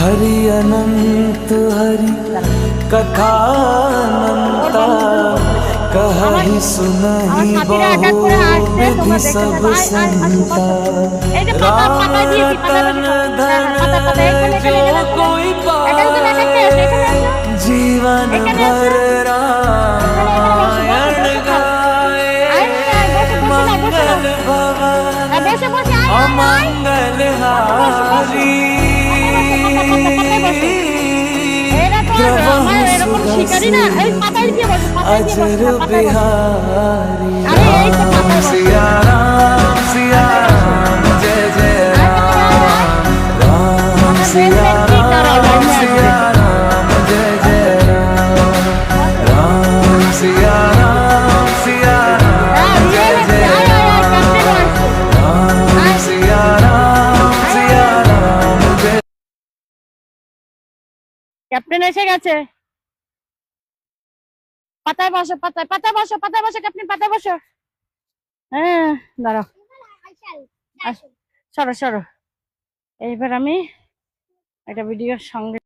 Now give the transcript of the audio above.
हरि अनंत हरि कथानंता कहि सुनहि बहु विधि सब संता। रतन धन जो कोई पाए जीवन भर रामायण गाए। मंगल भवन अमंगल हारी अजर बिहारी। राम सिया राम जय जय राम। राम सिया राम जय जय राम। राम सिया राम जय जय राम। राम सिया राम जय। ক্যাপ্টেন এসে গেছে। পাতায় বসো, পাতায় পাতায় বসো, পাতায় বসো ক্যাপ্টেন, পাতায় বসো। হ্যাঁ দাঁড়াও, সরো সরো। এইবার আমি একটা ভিডিওর সঙ্গে